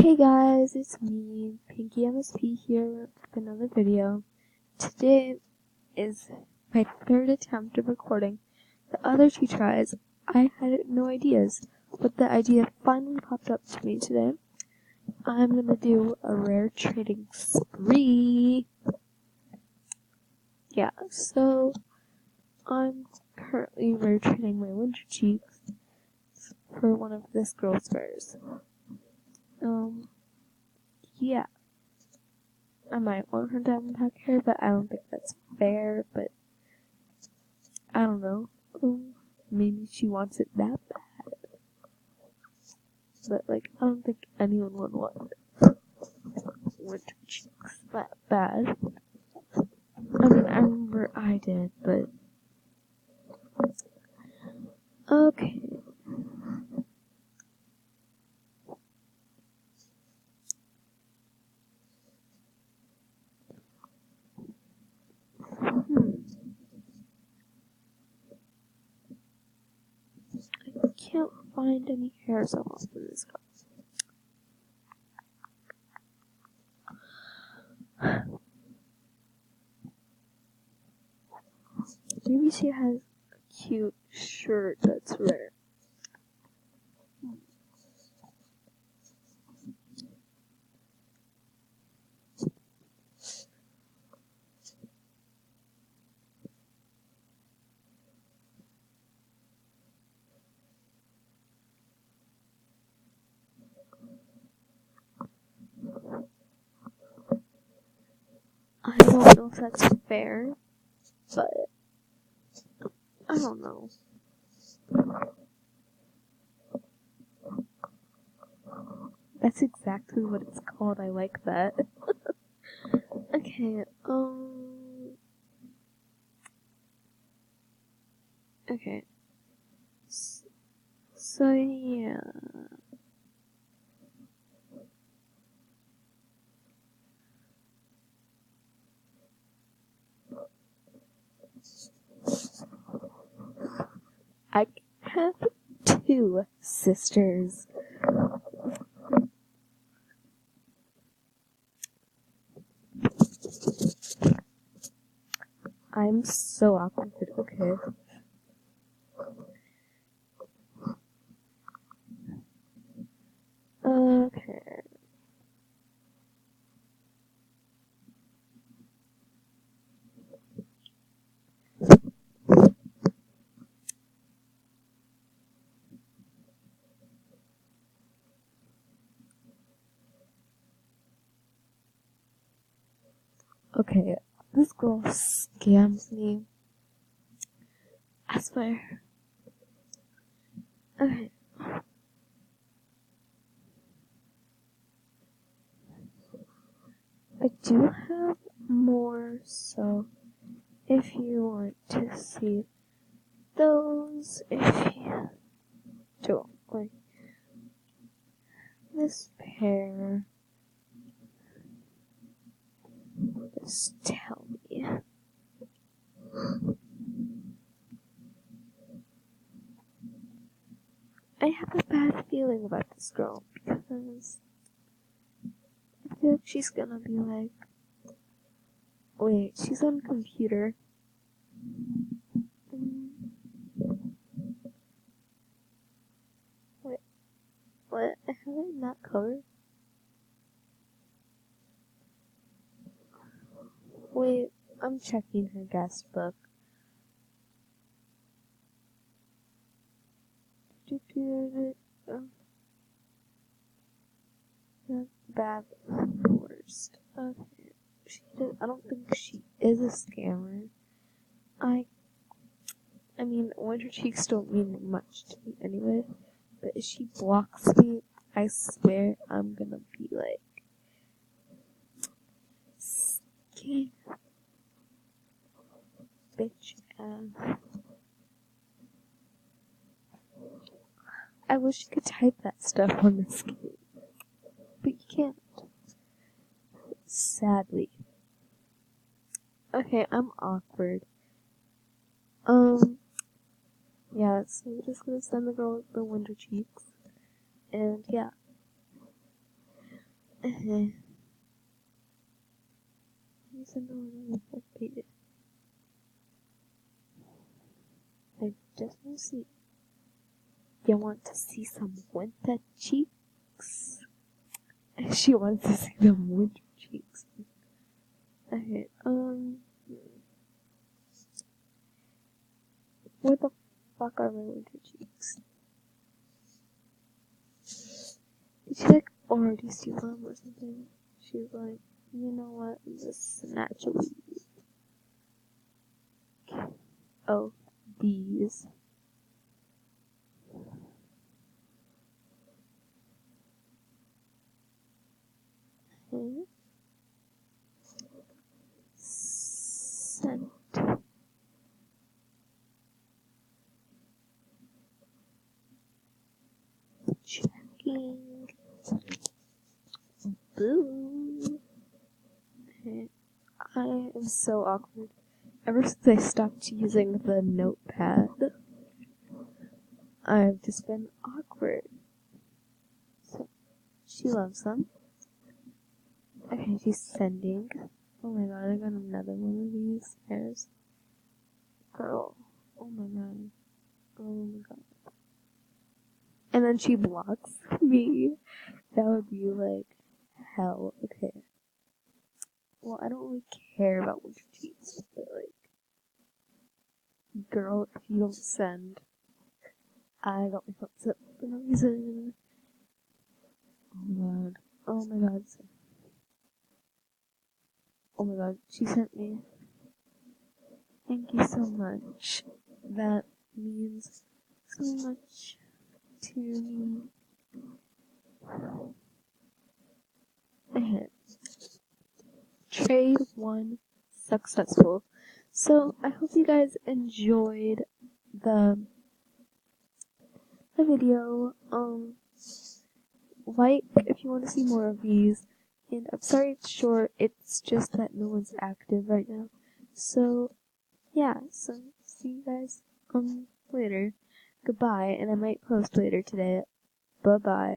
Hey guys, it's me, Pinky MSP here with another video. Today is my third attempt of recording. The other two tries, I had no ideas, but the idea finally popped up to me today. I'm gonna do a rare trading spree. Yeah, so I'm currently rare trading my winter cheeks for one of this girl's furs. Yeah. I might want her diamondback hair, but I don't think that's fair, but I don't know. Maybe she wants it that bad. But, I don't think anyone would want winter cheeks that bad. I mean, I remember I did, but... Okay. I can't find any hairs off of this girl. Maybe she has a cute shirt that's rare. I don't know if that's fair, but I don't know. That's exactly what it's called. I like that. Okay, okay. So, yeah. I have two sisters. I'm so awkward. Okay. Okay. Okay. This girl scams me. I swear. Okay. I do have more, so if you want to see those, if you don't like this pair, just tell me. I have a bad feeling about this girl because I feel like she's gonna be like, wait, she's on computer. Wait, what? I have it in that color? Wait, I'm checking her guest book. Not bad, worst. Okay. I don't think she is a scammer. I mean, winter cheeks don't mean much to me anyway, but if she blocks me, I swear I'm gonna be like, scam, bitch ass. I wish you could type that stuff on this game, but you can't. Sadly. Okay, I'm awkward. Yeah, so I'm just gonna send the girl the winter cheeks. And yeah. You send on the fourth page. I just want to see. You want to see some winter cheeks? She wants to see them winter cheeks. Okay, where the fuck are my winter cheeks? Did she like already steal them or something? She was like, you know what? Just snatch them. Oh, these. Okay. Sent. Checking. Boo. Okay. I am so awkward. Ever since I stopped using the notepad, I've just been awkward. So, she loves them. Okay, she's sending. Oh my god, I got another one of these hairs. Girl. Oh my god. Oh my god. And then she blocks me. That would be like hell. Okay. Well, I don't really care about winter cheeks, but like, girl, if you don't send, I got my hopes up for no reason. Oh my god. Oh my god. Oh my god, she sent me. Thank you so much. That means so much to me. Okay. Trade 1 successful. So I hope you guys enjoyed the video. Like if you want to see more of these. And I'm sorry it's short, it's just that no one's active right now. So yeah, so see you guys later. Goodbye, and I might post later today. Bye bye.